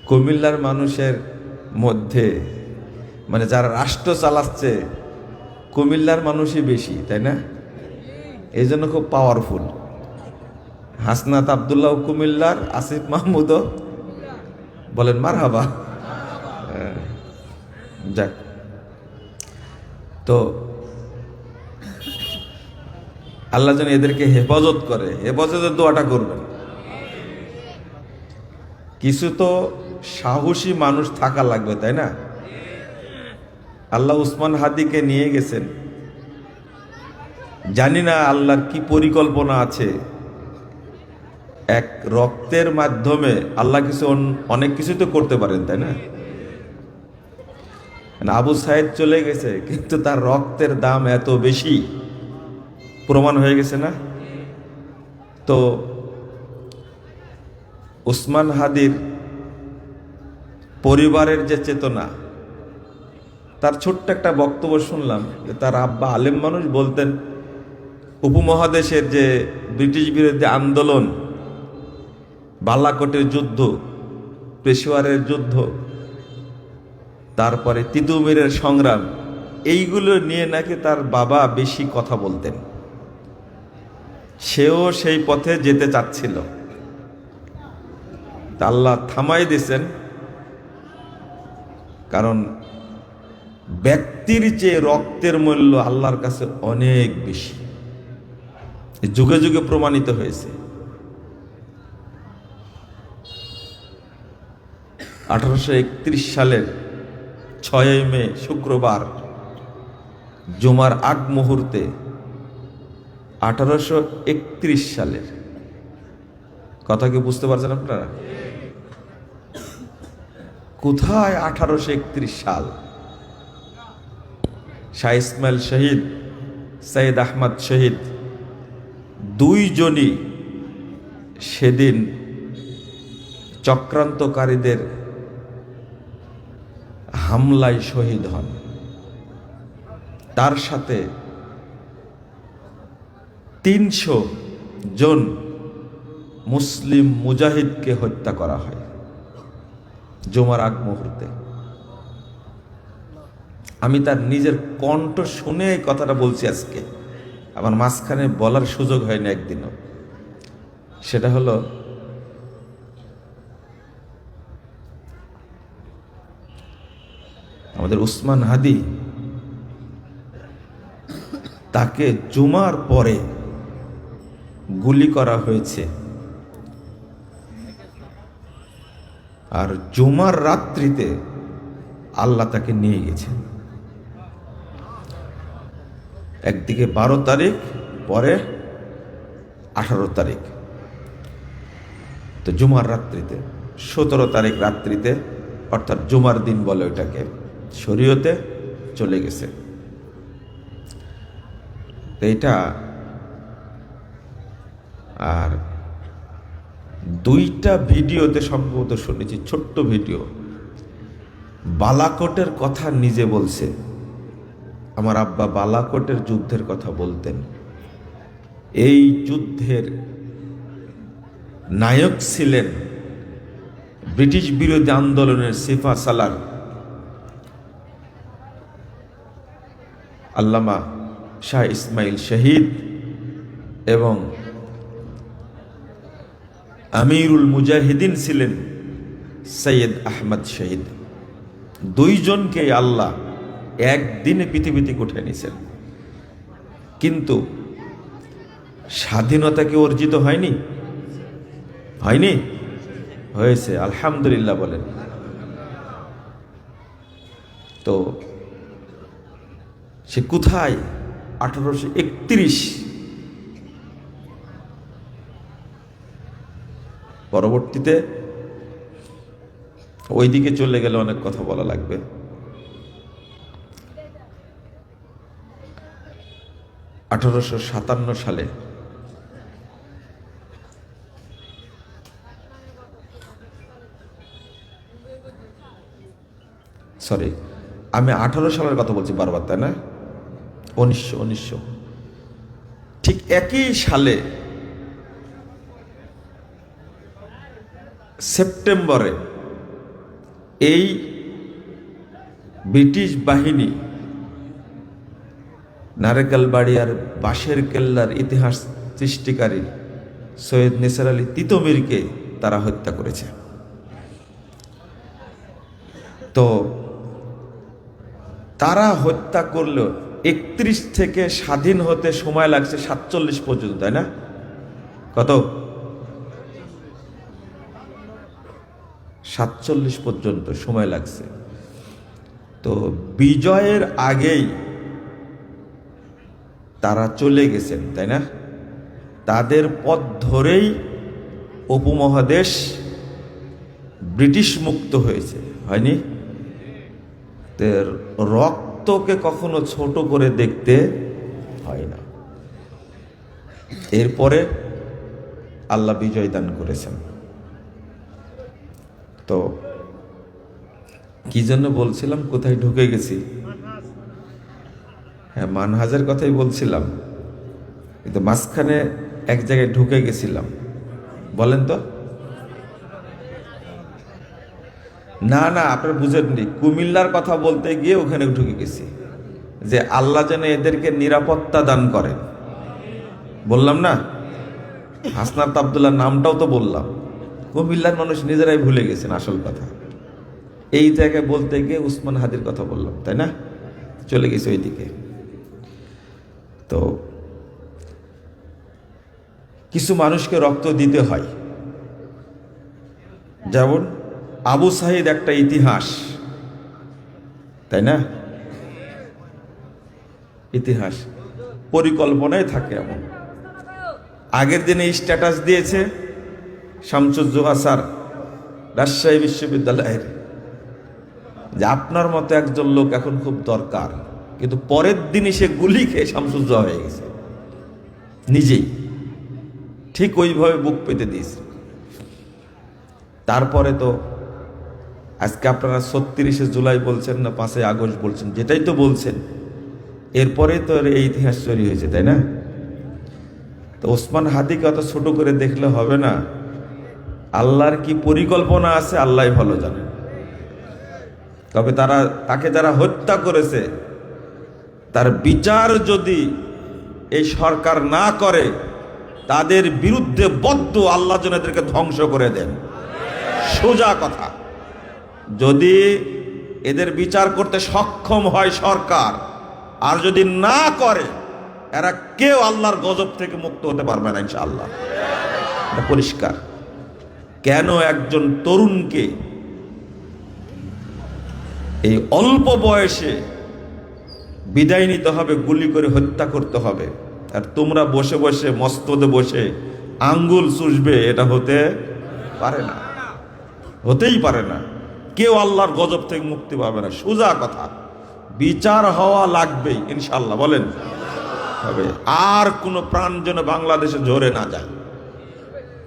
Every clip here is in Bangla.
কুমিল্লার মানুষের মধ্যে মানে যারা রাষ্ট্র চালাচ্ছে কুমিল্লার মানুষই বেশি, তাই না? এই জন্য খুব পাওয়ারফুল। হাসনাত আবদুল্লাহ কুমিল্লার, আসিফ মাহমুদও বলেন মারহাবা। যাক, তো আল্লাহ যেন এদেরকে হেফাজত করে, হেফাজতের দোয়াটা করবেন। কিছু তো সাহসী মানুষ থাকা লাগবে, তাই না? আল্লাহ উসমান হাদিকে নিয়ে গেছেন, জানি না আল্লাহর কি পরিকল্পনা আছে। এক রক্তের মাধ্যমে আল্লাহ কিছু অনেক কিছু তো করতে পারেন, তাই না? আবু সাইদ চলে গেছে, কিন্তু তার রক্তের দাম এত বেশি, প্রমাণ হয়ে গেছে না? তো উসমান হাদির পরিবারের যে চেতনা, তার ছোট্ট একটা বক্তব্য শুনলাম যে তার আব্বা আলেম মানুষ, বলতেন উপমহাদেশের যে ব্রিটিশ বিরোধী আন্দোলন, বালাকোটের যুদ্ধ, পেশোয়ারের যুদ্ধ, তারপরে তিতুমিরের সংগ্রাম, এইগুলো নিয়ে নাকি তার বাবা বেশি কথা বলতেন। সেও সেই পথে যেতে চাচ্ছিল, তা আল্লাহ থামাই দিয়েছেন। কারণ ব্যক্তির চেয়ে রক্তের মূল্য আল্লাহর কাছে অনেক বেশি, যুগে যুগে প্রমাণিত হয়েছে। 1831 সালের 6 মে শুক্রবার জুমার আগ মুহূর্তে, 1831 সালের কথা কি বুঝতে পারছেন আপনারা? কোথায় 1831 সাল? শাহ ইসমাইল শহীদ, সৈয়দ আহমদ শহীদ, দুইজনই সেদিন চক্রান্তকারীদের হামলায় শহীদ হন। তার সাথে 300 জন মুসলিম মুজাহিদকে হত্যা করা হয় জুমার আগ মুহূর্তে। আমি তার নিজের কণ্ঠ শুনে এই কথাটা বলছি আজকে, আমার মাঝখানে বলার সুযোগ হয়নি একদিনও। সেটা হলো, আমাদের উসমান হাদি, তাকে জুমার পরে গুলি করা হয়েছে, আর জুমার রাত্রিতে আল্লাহ তাকে নিয়ে গেছেন। একদিকে 12 তারিখ, পরে 18 তারিখ, তো জুমার রাত্রিতে 17 তারিখ রাত্রিতে, অর্থাৎ জুমার দিন বলে ওইটাকে, শরীয়তে চলে গেছে। এইটা আর 2টা ভিডিওতে সম্ভবত শুনেছি, ছোট্ট ভিডিও, বালাকোটের কথা নিজে বলছে। আমার আব্বা বালাকোটের যুদ্ধের কথা বলতেন। এই যুদ্ধের নায়ক ছিলেন ব্রিটিশ বিরোধী আন্দোলনের সিফা সালার আল্লামা শাহ ইসমাইল শহীদ এবং আমিরুল মুজাহিদিন ছিলেন সৈয়দ আহমদ শহীদ। দুইজনকে আল্লাহ একদিনে পৃথিবী থেকে উঠে নিয়েছেন। কিন্তু স্বাধীনতা কি অর্জিত হয়নি? হয়নি? হয়েছে, আলহামদুলিল্লাহ বলেন। তো সে কোথায়? 1831। পরবর্তীতে ওইদিকে চলে গেলে অনেক কথা বলা লাগবে। 1857 সালে সরি, আমি 18 সালের কথা বলছি বারবার, তাই না? 1900 ঠিক একই সালে সেপ্টেম্বরে এই ব্রিটিশ বাহিনী নারেকাল বাড়ি আর বাঁশের কেল্লার ইতিহাস সৃষ্টিকারী সৈয়দ নিসার আলী তিতুমীরকে তারা হত্যা করেছে। তো তারা হত্যা করলো 31 থেকে স্বাধীন হতে সময় লাগছে 47 পর্যন্ত, তাই না? কত? 47 পর্যন্ত সময় লাগছে। তো বিজয়ের আগেই তারা চলে গেছেন, তাই না? তাদের পথ ধরেই উপমহাদেশ ব্রিটিশ মুক্ত হয়েছে, হয়নি? রক্তকে কখনো ছোট করে দেখতে হয় না। এরপরে আল্লাহ বিজয় দান করেছেন। তো কি জন্য বলছিলাম, কোথায় ঢুকে গেছি? হ্যাঁ, মানহাজের কথাই বলছিলাম, কিন্তু মাঝখানে এক জায়গায় ঢুকে গেছিলাম। বলেন তো। না না, আপনারা বুঝেননি। কুমিল্লার কথা বলতে গিয়ে ওখানে ঢুকে গেছি, যে আল্লাহ যেন এদেরকে নিরাপত্তা দান করেন। বললাম না, হাসনাত আব্দুল্লাহ নামটাও তো বললাম। কুমিল্লার মানুষ নিজেরাই ভুলে গেছেন আসল কথা। এই জায়গায় বলতে গিয়ে উসমান হাদির কথা বললাম, তাই না? চলে গেছে ওইদিকে। তো কিছু মানুষকে রক্ত দিতে হয়, যেমন আবু সাঈদ একটা ইতিহাস, তাই না? ইতিহাস পরিকল্পনায় থাকে এমন। আগের দিনে স্ট্যাটাস দিয়েছে শামসুজ্জোহা স্যার রাজশাহী বিশ্ববিদ্যালয়ের, যে আপনার মতো একজন লোক এখন খুব দরকার, কিন্তু পরের দিনই সে গুলি খেয়ে শামসুজ্জোহা হয়ে গেছে নিজেই, ঠিক ওইভাবে বুক পেতে দিয়েছে। তারপরে তো আজকে আপনারা ৩৬শে জুলাই বলছেন না ৫ই আগস্ট বলছেন, যেটাই তো বলছেন, এরপরে তো এই ইতিহাস তৈরি হয়েছে, তাই না? তো ওসমান হাদিকে অত ছোট করে দেখলে হবে না। আল্লাহর কি পরিকল্পনা আছে আল্লাহ ভালো জানেন। তবে তাকে যারা হত্যা করেছে তার বিচার যদি এই সরকার না করে, তাদের বিরুদ্ধে বদ্ধ আল্লাহ যেন এদেরকে ধ্বংস করে দেন। সোজা কথা। যদি এদের বিচার করতে সক্ষম হয় সরকার, আর যদি না করে, এরা কেউ আল্লাহর গজব থেকে মুক্ত হতে পারবে না ইনশাআল্লাহ। এটা পরিষ্কার। কেন একজন তরুণকে এই অল্প বয়সে বিদায় নিতে হবে, গুলি করে হত্যা করতে হবে, আর তোমরা বসে বসে মস্তদে বসে আঙ্গুল চুষবে? এটা হতে পারে না, হতেই পারে না। কেউ আল্লাহর গজব থেকে মুক্তি পাবে না। সোজা কথা। বিচার হওয়া লাগবেই ইনশাআল্লাহ। বলেন হবে। আর কোনো প্রাণ যেন বাংলাদেশে ঝরে না যায়।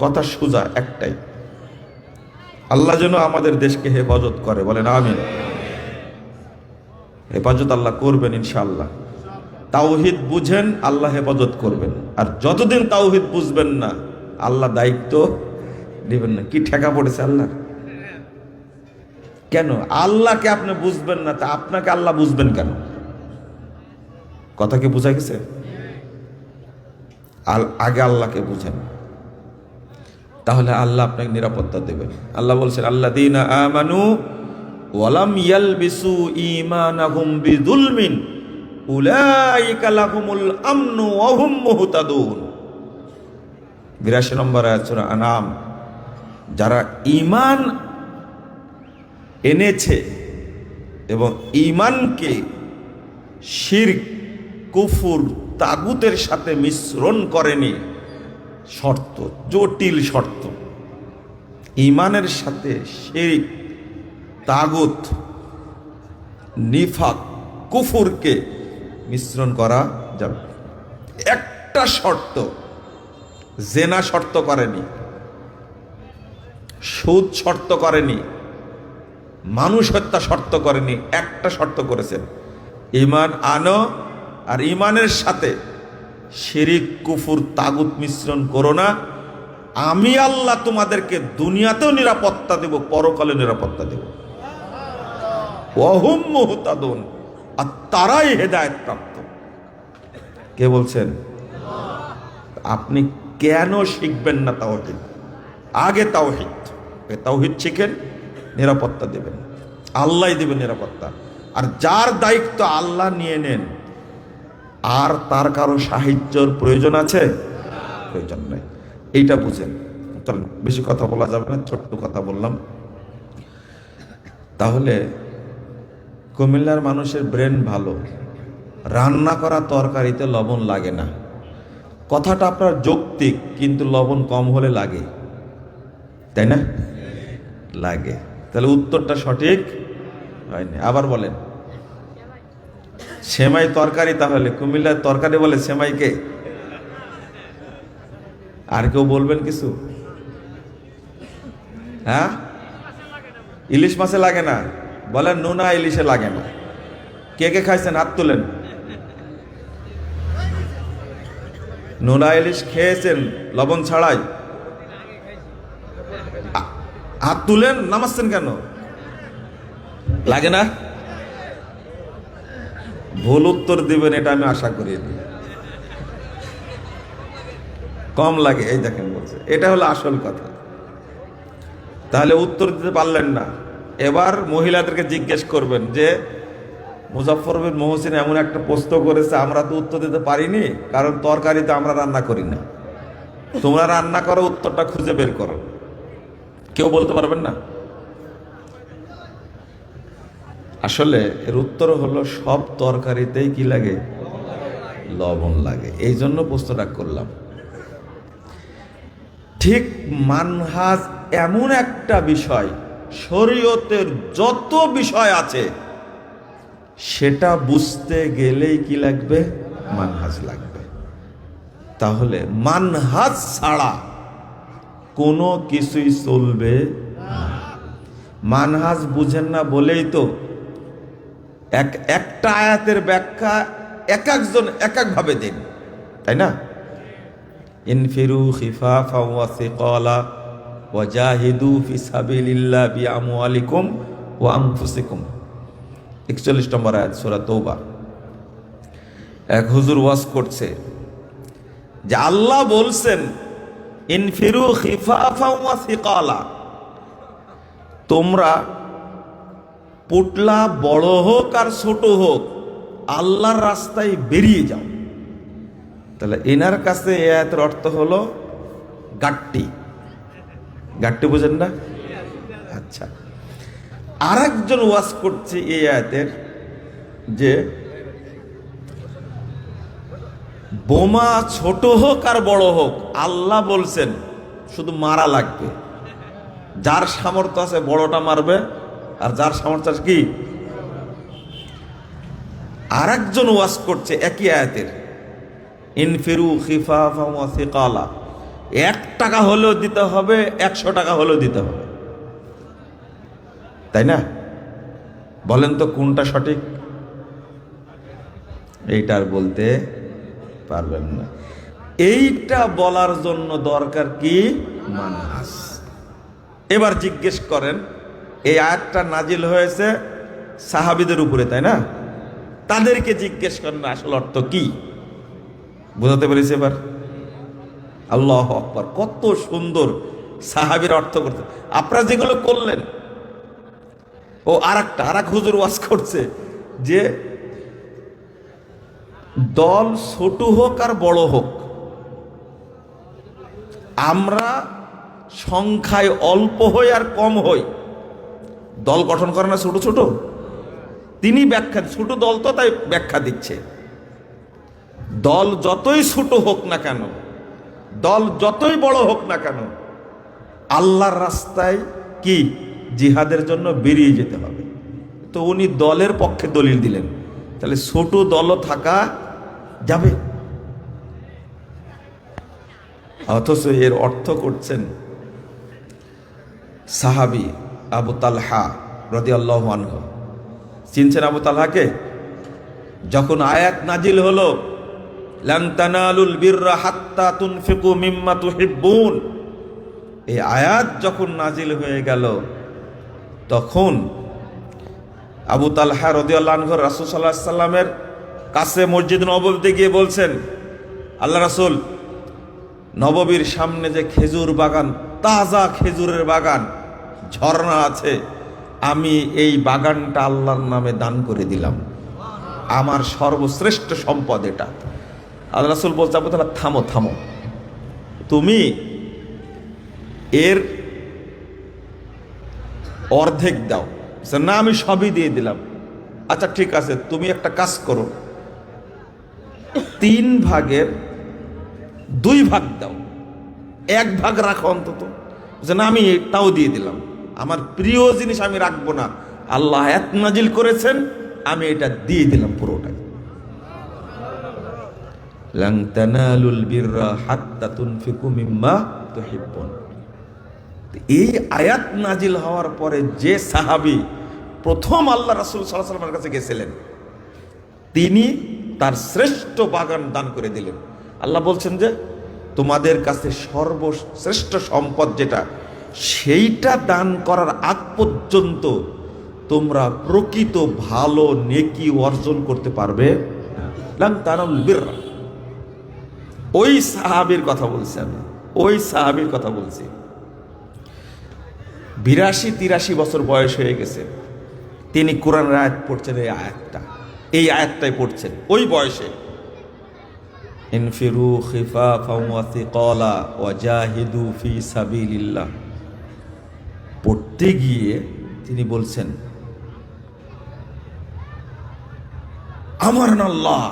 কথা সোজা একটাই। আল্লাহ যেন আমাদের দেশকে হেফাজত করে। বলেন আমিন। হেফাজত আল্লাহ করবেন ইনশাআল্লাহ। তাওহীদ বুঝেন, আল্লাহ হেফাজত করবেন। আর যতদিন তাওহীদ বুঝবেন না, আল্লাহ দায়িত্ব নেবেন না। কি ঠেকা পড়েছে আল্লাহ? কেন আল্লাহকে আপনি বুঝবেন না, তা আপনাকে আল্লাহ বুঝবেন কেন? কথা কি বোঝা গেছে? আগে আল্লাহকে বুঝেন, তাহলে আল্লাহ আপনাকে নিরাপত্তা দেবেন। আল্লাহ বলছেন, আল্লাযীনা আমানু ওয়া লাম ইয়ালবিসু ঈমানাহুম বিযুলমিন উলাইকা লাহুমুল আমনু ওয়া হুম মুহতাদুন। 82 নম্বর আয়াত সূরা আনাম। যারা ঈমান এনেছে এবং ঈমানকে শিরক, কুফর, তাগুতের সাথে মিশ্রণ করেনি, শর্ত, জটিল শর্ত। ঈমানের সাথে শিরক, তাগুত, নিফাক, কুফরকে মিশ্রণ করা যাবে। একটা শর্ত, জেনা শর্ত করেনি, সুদ শর্ত করেনি, মানুষ হত্যা শর্ত করেনি। একটা শর্ত করেছেন, ঈমান আনো, আর ঈমানের সাথে শিরিক, কুফর, তাগুত মিশ্রণ করো না। আমি আল্লাহ তোমাদেরকে দুনিয়াতেও নিরাপত্তা দেব, পরকালে নিরাপত্তা দেব। ওয়া হুম মুহতাদুন, আর তারাই হেদায়েত প্রাপ্ত। কে বলছেন? আপনি কেন শিখবেন না তাওহীদ? আগে তাওহীদ, তাওহীদ শিখেন, নিরাপত্তা দেবেন, আল্লাহ দেবেন নিরাপত্তা। আর যার দায়িত্ব আল্লাহ নিয়ে নেন, আর তার কারো সাহায্যের প্রয়োজন আছে? প্রয়োজন নেই। এইটা বুঝেন। চলেন, বেশি কথা বলা যাবে না, ছোট্ট কথা বললাম। তাহলে কুমিল্লার মানুষের ব্রেন ভালো, রান্না করা তরকারিতে লবণ লাগে না। কথাটা আপনার যৌক্তিক, কিন্তু লবণ কম হলে লাগে, তাই না? লাগে। তাহলে উত্তরটা সঠিক হয়নি। আবার বলেন, সেমাই তরকারি, তাহলে কুমিল্লার তরকারি বলে সেমাইকে? আর কেউ বলবেন কিছু? হ্যাঁ, ইলিশ মাছে লাগে না বলেন, নোনা ইলিশে লাগে না। কে কে খাইছেন হাত তুলেন। নোনা ইলিশ খেয়েছেন লবণ ছাড়াই? হাত তুলেন, নামাচ্ছেন কেন? লাগে না? ভুল উত্তর দিবেন এটা আমি আশা করি। কম লাগে, এই দেখেন বলছে, এটা হলো আসল কথা। তাহলে উত্তর দিতে পারলেন না। এবার মহিলাদেরকে জিজ্ঞেস করবেন যে মুজাফফর বিন মহসিন এমন একটা প্রশ্ন করেছে, আমরা তো উত্তর দিতে পারিনি, কারণ তরকারিতে আমরা রান্না করি না। তোমরা রান্না করো, উত্তরটা খুঁজে বের করো। কেউ বলতে পারবেন না? আসলে এর উত্তর হলো সব তরকারিতেই কি লাগে? লবণ লাগে। এই জন্য প্রশ্নটা করলাম। ঠিক মানহাজ এমন একটা বিষয়, শরীয়তের যত বিষয় আছে সেটা বুঝতে গেলেই কি লাগবে? মানহাজ লাগবে। তাহলে মানহাজ ছাড়া কোনো কিছুই চলবে না। মানহাজ বুঝেন না বলেই তো একটা আয়াতের ব্যাখ্যা এক একজন এক এক ভাবে দেন, তাই না? ইনফিরু খিফাফা ওয়া সিকালা ওয়া জাহিদু ফি সাবিলিল্লাহ বিআমওয়ালিকুম ওয়া আনফুসিকুম, 41 নম্বর আয়াত সূরা তওবা। এক হুজুর ওয়াজ করছে যে আল্লাহ বলছেন ইনফিরু খিফাফা ওয়া সিকালা, তোমরা পুটলা বড় হোক আর ছোট হোক আল্লাহর রাস্তায় বেরিয়ে যাও। তাহলে এনার কাছে এই আয়াতের অর্থ হলো গাট্টি। গাট্টি বুঝেন না? আচ্ছা, আর একজন ওয়াজ করছে এই আয়াতের যে বোমা ছোট হোক আর বড় হোক আল্লাহ বলছেন শুধু মারা লাগবে। যার সামর্থ্য আছে বড়টা মারবে, আর যার সামর্থ্য আছে কি। আর একজন ওয়াজ করছে একই আয়াতের ইনফিরু খিফাফা ওয়া সিকালা, 1 টাকা হলেও দিতে হবে, 100 টাকা হলেও দিতে হবে, তাই না? বলেন তো কোনটা সঠিক? এইটা আর বলতে পারবেন না। এইটা বলার জন্য দরকার কি? মানহাজ। এবার জিজ্ঞেস করেন, এই আয়াতটা নাজিল হয়েছে সাহাবীদের উপরে, তাই না? তাদেরকে জিজ্ঞেস করেন আসল অর্থ কি। বুঝাতে পেরেছি এবার? আল্লাহু আকবার, কত সুন্দর সাহাবীর অর্থ করতে। আপনারা যেগুলো করলেন, ও আর এক হুজুর ওয়াজ করছে যে দল ছোট হোক আর বড় হোক, আমরা সংখ্যায় অল্প হই আর কম হই, দল গঠন করে না ছোট ছোট। তিনি ব্যাখ্যা, ছোট দল তো তাই ব্যাখ্যা দিচ্ছে, দল যতই ছোট হোক না কেন, দল যতই বড় হোক না কেন, আল্লাহর রাস্তায় কি জিহাদের জন্য বেরিয়ে যেতে হবে। তো উনি দলের পক্ষে দলিল দিলেন, তাহলে ছোট দলও থাকা যাবে। অথচ এর অর্থ করছেন সাহাবী আবু তালহা রাদিয়াল্লাহু আনহু। চিনছেন আবু তালহাকে? যখন আয়াত নাজিল হলো লান তানালুল বিররা হাত্তা তুনফিকু মিম্মা তুহিব্বুন, এই আয়াত যখন নাজিল হয়ে গেল তখন আবু তালহা রাদিয়াল্লাহু আনহু রাসূল সাল্লাল্লাহু আলাইহি সাল্লামের কাছে মসজিদ নববীতে গিয়ে বলছেন, আল্লাহ রাসূল, নববীর সামনে যে খেজুর বাগান, তাজা খেজুরের বাগান, ঝর্ণা আছে, আমি এই বাগানটা আল্লাহর নামে দান করে দিলাম, আমার সর্বশ্রেষ্ঠ সম্পদ এটা। আল্লাহ রাসূল বলছে, আবু তালহা থামো থামো, তুমি এর অর্ধেক দাও। না, আমি সবই দিয়ে দিলাম। আচ্ছা ঠিক আছে, তুমি একটা কাজ করো, 3 ভাগের 2 ভাগ দাও, 1 ভাগ রাখো অন্তত। না, আমি এটাও দিয়ে দিলাম, আমার প্রিয় জিনিস আমি রাখবো না, আল্লাহ আয়াত নাজিল করেছেন, আমি এটা দিয়ে দিলাম পুরোটাই। লান তানালুল বিররা হাত্তা তুনফিকু মিম্মা তুহিব্বুন। এই আয়াত নাজিল হওয়ার পরে যে সাহাবী প্রথম আল্লাহ রাসূল সাল্লাল্লাহু আলাইহি ওয়াসাল্লামের কাছে গেছিলেন, তিনি তার শ্রেষ্ঠ বাগান দান করে দিলেন। আল্লাহ বলছেন যে তোমাদের কাছে সর্বশ্রেষ্ঠ সম্পদ যেটা, সেইটা দান করার আগ পর্যন্ত তোমরা প্রকৃত ভালো নেকি অর্জন করতে পারবে লান তানালুল বিররা। ওই সাহাবীর কথা বলছি আমি, ওই সাহাবীর কথা বলছি। 82-83 বছর বয়স হয়ে গেছে, তিনি কোরআনের আয়াত পড়ছেন, এই আয়াতটাই পড়ছেন ওই বয়সে। ইনফিরু খিফাফাও ওয়া সিকালা ওয়া জাহিদু ফি সাবিলিল্লাহ। পড়তে গিয়ে তিনি বলছেন, আমার আল্লাহ,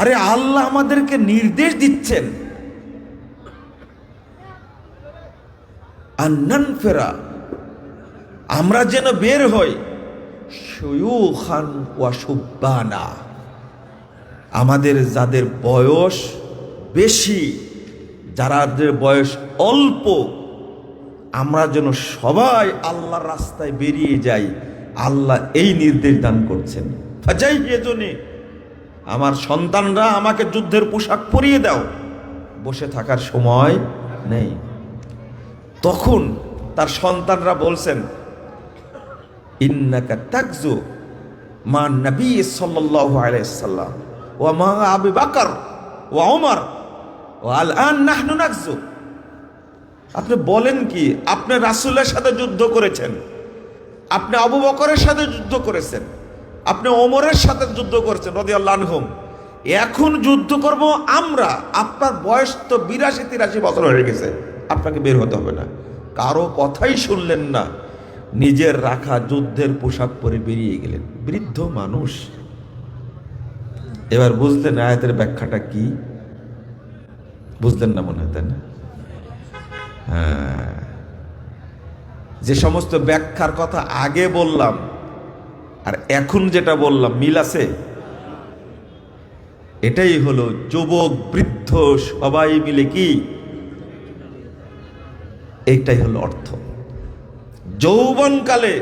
আরে আল্লাহ আমাদেরকে নির্দেশ দিচ্ছেন, আন্নান ফেরা, আমরা যেন বের হই, শুয়ুখান ওয়া শুব্বানা, আমাদের যাদের বয়স বেশি, যাদের বয়স অল্প, আমরা যেন সবাই আল্লাহর রাস্তায় বেরিয়ে যাই। আল্লাহ এই নির্দেশ দান করছেন, ফাজাইয়িজুনি, আমার সন্তানরা আমাকে যুদ্ধের পোশাক পরিয়ে দাও, বসে থাকার সময় নেই। তখন তার সন্তানরা বলছেন, ইন্নাকা তাকজু মা নবী সাল্লাল্লাহু আলাইহি সাল্লাম ওয়া মা আবু বকর ওয়া ওমর ওয়া আলআন নাহনু নাকজু। আপনি বলেন কি, আপনি রাসূলের সাথে যুদ্ধ করেছেন, আপনি আবু বকরের সাথে যুদ্ধ করেছেন, আপনি ওমরের সাথে যুদ্ধ করেছেন রাদিয়াল্লাহু আনহুম, এখন যুদ্ধ করব আমরা? আপনার বয়স তো 82-83 বছর হয়ে গেছে, আপনাকে বের হতে হবে না। কারো কথাই শুনলেন না, নিজের রাখা যুদ্ধের পোশাক পরে বেরিয়ে গেলেন, বৃদ্ধ মানুষ। এবার বুঝলেন আয়াতের ব্যাখ্যাটা কি? বুঝলেন না মনে হয়, তাই না? হ্যাঁ, যে সমস্ত ব্যাখ্যার কথা আগে বললাম আর এখন যেটা বললাম, মিল আছে? এটাই হলো যুবক বৃদ্ধ সবাই মিলে কি, এইটাই হলো অর্থ। যৌবনকালে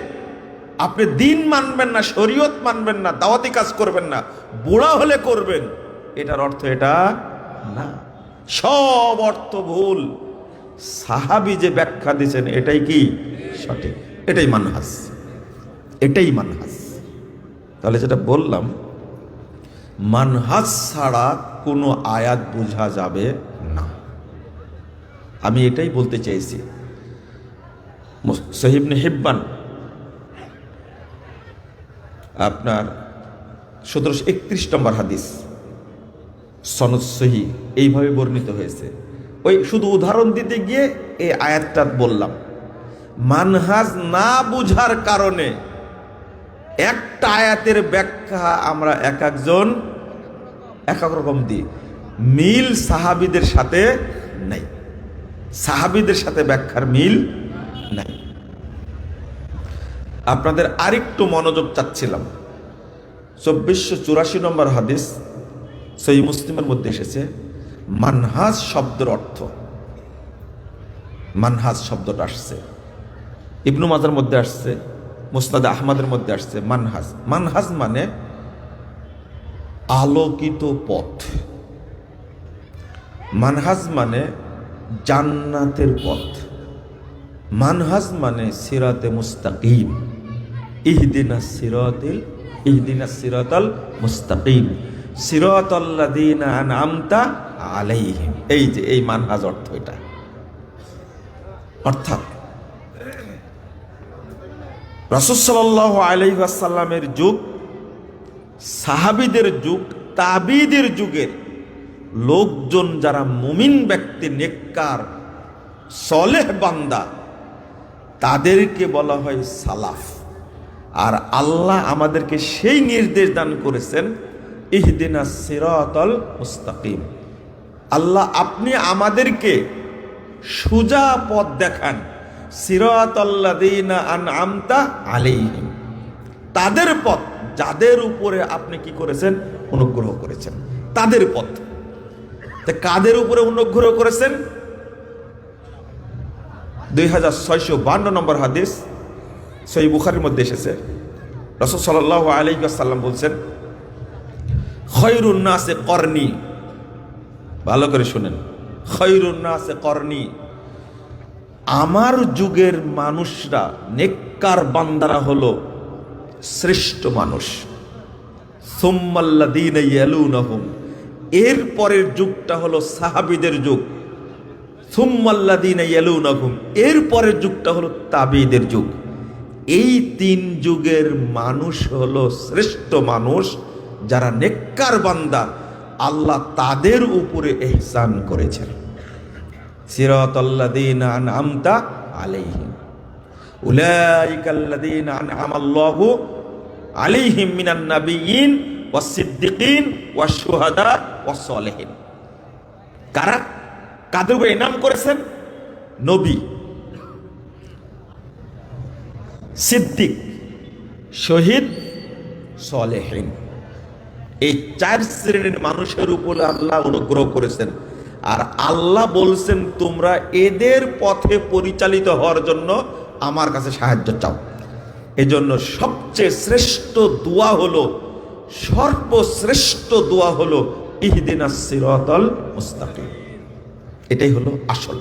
আপনি দিন মানবেন না, শরীয়ত মানবেন না, দাওয়াতি কাজ করবেন না, বুড়া হলে করবেন, এটার অর্থ এটা না, সব অর্থ ভুল। সাহাবী যে ব্যাখ্যা দিয়েছেন এটাই কি সঠিক, এটাই মানহাজ, এটাই মানহাজ। তাহলে যেটা বললাম, মানহাজ ছাড়া কোনো আয়াত বোঝা যাবে না, আমি এটাই বলতে চাইছি। সহিহ ইবনে হিব্বান আপনার 1731 নম্বর হাদিস, সনদ সহিহ, এইভাবে বর্ণিত হয়েছে। ওই শুধু উদাহরণ দিতে গিয়ে এই আয়াতটা বললাম। মানহাজ না বুঝার কারণে একটা আয়াতের ব্যাখ্যা আমরা এক একজন এক এক রকম দিই, মিল সাহাবীদের সাথে নাই, সাহাবীদের সাথে ব্যাখ্যার মিল নাই। আপনাদের আরেকটু মনোযোগ চাচ্ছিলাম, 2484 নম্বর হাদিস সহিহ মুসলিমের মধ্যে এসেছে, মানহাজ শব্দের অর্থ, মানহাজ শব্দটা আসছে ইবনু মাজার মধ্যে আসছে, মুসনাদ আহমদের মধ্যে আসছে। মানহাজ, মানহাজ মানে আলোকিত পথ, মানহাজ মানে জান্নাতের পথ, মানহাজ মানে সিরাতে মুস্তাকিম, ইহদিনাস সিরাতাল মুস্তাকিম সিরাতাল্লাযীনা আনআমতা আলাইহিম। এই যে এই মানহাজ অর্থ এটা, অর্থাৎ রাসূল সাল্লাল্লাহু আলাইহি ওয়াসাল্লামের যুগ, সাহাবীদের যুগ, তাবিঈদের যুগের লোকজন যারা মুমিন ব্যক্তি, নেককার সলেহ বান্দা, তাদেরকে বলা হয় সালাফ। আর আল্লাহ আমাদেরকে সেই নির্দেশ দান করেছেন, ইহদিনাস সিরাতাল মুস্তাকিম। আল্লাহ আপনি আমাদেরকে সোজা পথ দেখান, সিরাতাল্লাযীনা আনআমতা আলাইহিম, তাদের পথ যাদের উপরে আপনি কি করেছেন, অনুগ্রহ করেছেন, তাদের পথ। কাদের উপরে অনুগ্রহ করেছেন? 2652 নম্বর হাদিস সহিহ বুখারীর মধ্যে এসেছে, রাসূল সাল্লাল্লাহু আলাইহি ওয়াসাল্লাম বলছেন, খায়রুন নাসে করনি, ভালো করে শুনেন, খায়রুন নাসে করনি, আমার যুগের মানুষরা, নেককার বান্দারা হলো শ্রেষ্ঠ মানুষ। সুম্মাল্লাযীনা ইয়ালুনাহুম, এর পরের যুগটা হলো সাহাবীদের যুগ। সুম্মাল্লাযীনা ইয়ালুনাহুম, এর পরের যুগটা হলো তাবিঈদের যুগ। এই তিন যুগের মানুষ হলো শ্রেষ্ঠ মানুষ, যারা নেককার বান্দা, আল্লাহ তাদের উপরে ইহসান করেছেন। সিরাতাল্লাযীনা আনআমতা আলাইহিম উলাইকাল্লাযীনা আনআমাল্লাহু আলাইহিম মিনান নাবিয়্যিন ওয়াস সিদ্দিকিন ওয়াশ শুহাদা ওয়াস সালিহিন। কারা কাদের উপরে ইনাম করেছেন? নবী, সিদ্দিক, শহীদ, সালেহিন। এই চার শ্রেণীর মানুষের উপর আল্লাহ অনুগ্রহ করেছেন। আর আল্লাহ বলছেন, তোমরা এদের পথে পরিচালিত হওয়ার জন্য আমার কাছে সাহায্য চাও। এজন্য সবচেয়ে শ্রেষ্ঠ দোয়া হলো, সর্বশ্রেষ্ঠ দোয়া হলো ইহদিনাস সিরাতাল মুস্তাকিম। এটাই হলো আসল।